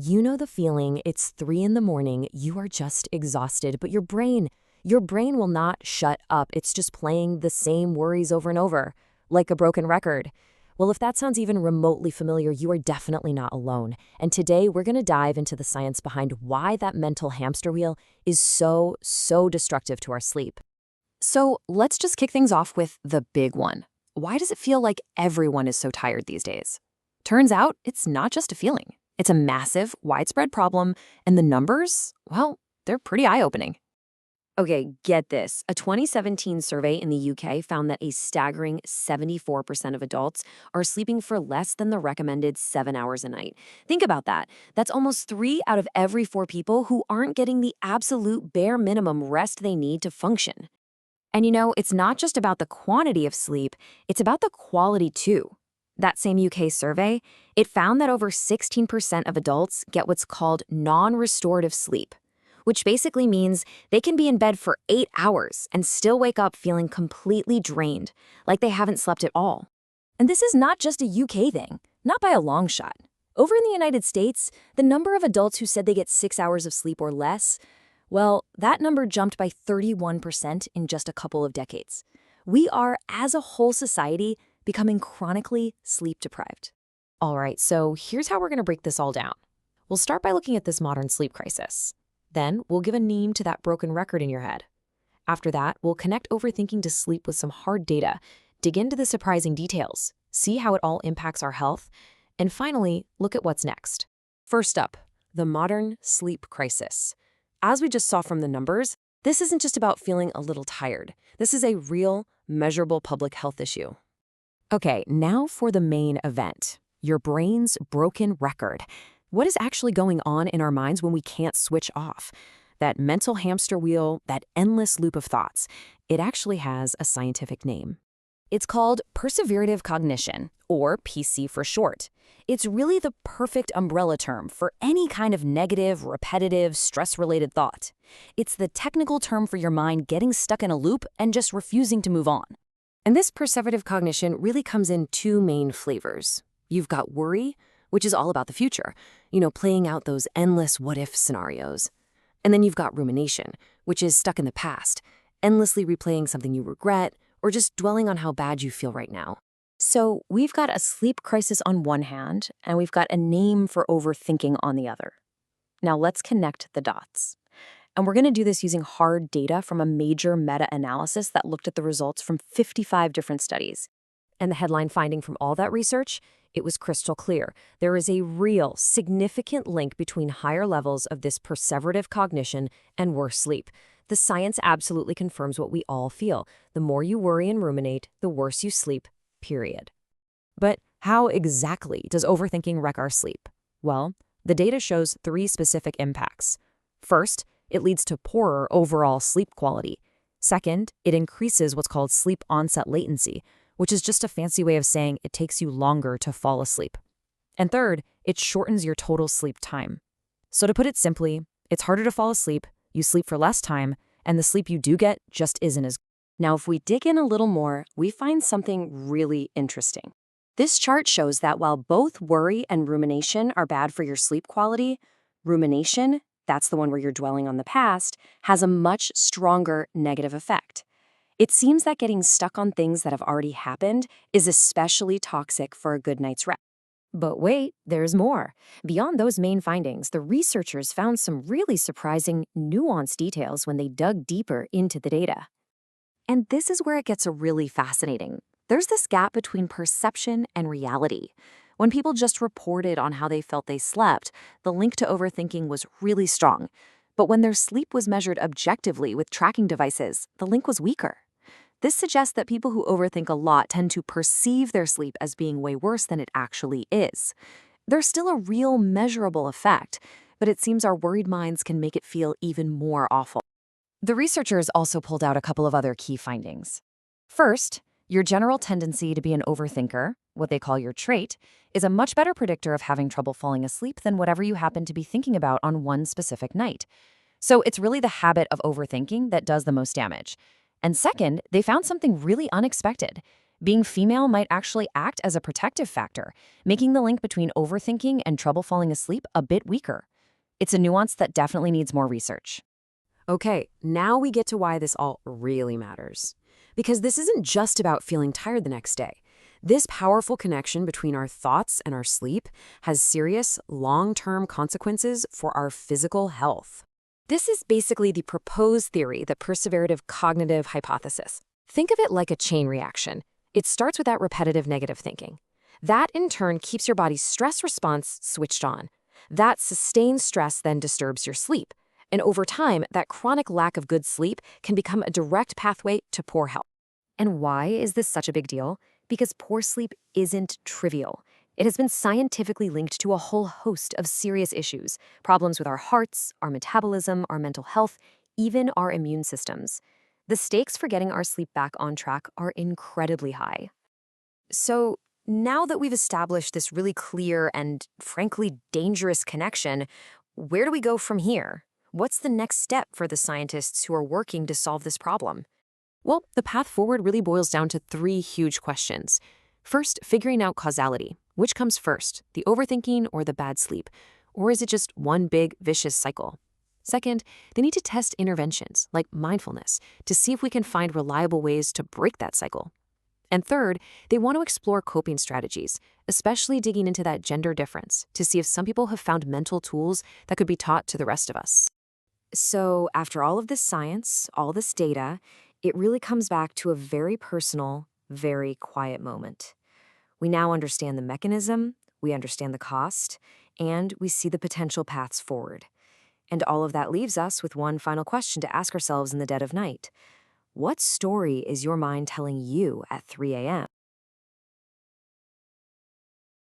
You know the feeling, it's 3 in the morning, you are just exhausted, but your brain will not shut up. It's just playing the same worries over and over, like a broken record. Well, if that sounds even remotely familiar, you are definitely not alone. And today we're going to dive into the science behind why that mental hamster wheel is so destructive to our sleep. So let's just kick things off with the big one. Why does it feel like everyone is so tired these days? Turns out it's not just a feeling. It's a massive, widespread problem, and the numbers, well, they're pretty eye-opening. Okay, get this. A 2017 survey in the UK found that a staggering 74% of adults are sleeping for less than the recommended 7 hours a night. Think about that. That's almost 3 out of every 4 people who aren't getting the absolute bare minimum rest they need to function. And it's not just about the quantity of sleep, it's about the quality too. That same UK survey, it found that over 16% of adults get what's called non-restorative sleep, which basically means they can be in bed for 8 hours and still wake up feeling completely drained, like they haven't slept at all. And this is not just a UK thing, not by a long shot. Over in the United States, the number of adults who said they get 6 hours of sleep or less, well, that number jumped by 31% in just a couple of decades. We are, as a whole society, becoming chronically sleep-deprived. All right, so here's how we're going to break this all down. We'll start by looking at this modern sleep crisis. Then we'll give a name to that broken record in your head. After that, we'll connect overthinking to sleep with some hard data, dig into the surprising details, see how it all impacts our health, and finally, look at what's next. First up, the modern sleep crisis. As we just saw from the numbers, this isn't just about feeling a little tired. This is a real, measurable public health issue. Okay, now for the main event, your brain's broken record. What is actually going on in our minds when we can't switch off? That mental hamster wheel, that endless loop of thoughts, it actually has a scientific name. It's called perseverative cognition, or PC for short. It's really the perfect umbrella term for any kind of negative, repetitive, stress-related thought. It's the technical term for your mind getting stuck in a loop and just refusing to move on. And this perseverative cognition really comes in 2 main flavors. You've got worry, which is all about the future, playing out those endless what-if scenarios. And then you've got rumination, which is stuck in the past, endlessly replaying something you regret, or just dwelling on how bad you feel right now. So we've got a sleep crisis on one hand, and we've got a name for overthinking on the other. Now let's connect the dots. And we're going to do this using hard data from a major meta-analysis that looked at the results from 55 different studies. And the headline finding from all that research, it was crystal clear. There is a real, significant link between higher levels of this perseverative cognition and worse sleep. The science absolutely confirms what we all feel. The more you worry and ruminate, the worse you sleep, period. But how exactly does overthinking wreck our sleep? Well, the data shows 3 specific impacts. First, it leads to poorer overall sleep quality. Second, it increases what's called sleep onset latency, which is just a fancy way of saying it takes you longer to fall asleep. And third, it shortens your total sleep time. So to put it simply, it's harder to fall asleep, you sleep for less time, and the sleep you do get just isn't as good. Now, if we dig in a little more, we find something really interesting. This chart shows that while both worry and rumination are bad for your sleep quality, rumination, that's the one where you're dwelling on the past, has a much stronger negative effect. It seems that getting stuck on things that have already happened is especially toxic for a good night's rest. But wait, there's more. Beyond those main findings, the researchers found some really surprising, nuanced details when they dug deeper into the data. And this is where it gets really fascinating. There's this gap between perception and reality. When people just reported on how they felt they slept, the link to overthinking was really strong. But when their sleep was measured objectively with tracking devices, the link was weaker. This suggests that people who overthink a lot tend to perceive their sleep as being way worse than it actually is. There's still a real measurable effect, but it seems our worried minds can make it feel even more awful. The researchers also pulled out a couple of other key findings. First, your general tendency to be an overthinker, what they call your trait, is a much better predictor of having trouble falling asleep than whatever you happen to be thinking about on one specific night. So it's really the habit of overthinking that does the most damage. And second, they found something really unexpected. Being female might actually act as a protective factor, making the link between overthinking and trouble falling asleep a bit weaker. It's a nuance that definitely needs more research. Okay, now we get to why this all really matters. Because this isn't just about feeling tired the next day. This powerful connection between our thoughts and our sleep has serious, long-term consequences for our physical health. This is basically the proposed theory, the perseverative cognitive hypothesis. Think of it like a chain reaction. It starts with that repetitive negative thinking. That, in turn, keeps your body's stress response switched on. That sustained stress then disturbs your sleep. And over time, that chronic lack of good sleep can become a direct pathway to poor health. And why is this such a big deal? Because poor sleep isn't trivial. It has been scientifically linked to a whole host of serious issues, problems with our hearts, our metabolism, our mental health, even our immune systems. The stakes for getting our sleep back on track are incredibly high. So, now that we've established this really clear and, frankly, dangerous connection, where do we go from here? What's the next step for the scientists who are working to solve this problem? Well, the path forward really boils down to three huge questions. First, figuring out causality. Which comes first, the overthinking or the bad sleep? Or is it just one big, vicious cycle? Second, they need to test interventions, like mindfulness, to see if we can find reliable ways to break that cycle. And third, they want to explore coping strategies, especially digging into that gender difference, to see if some people have found mental tools that could be taught to the rest of us. So, after all of this science, all this data, it really comes back to a very personal, very quiet moment. We now understand the mechanism, we understand the cost, and we see the potential paths forward. And all of that leaves us with one final question to ask ourselves in the dead of night. What story is your mind telling you at 3 a.m.?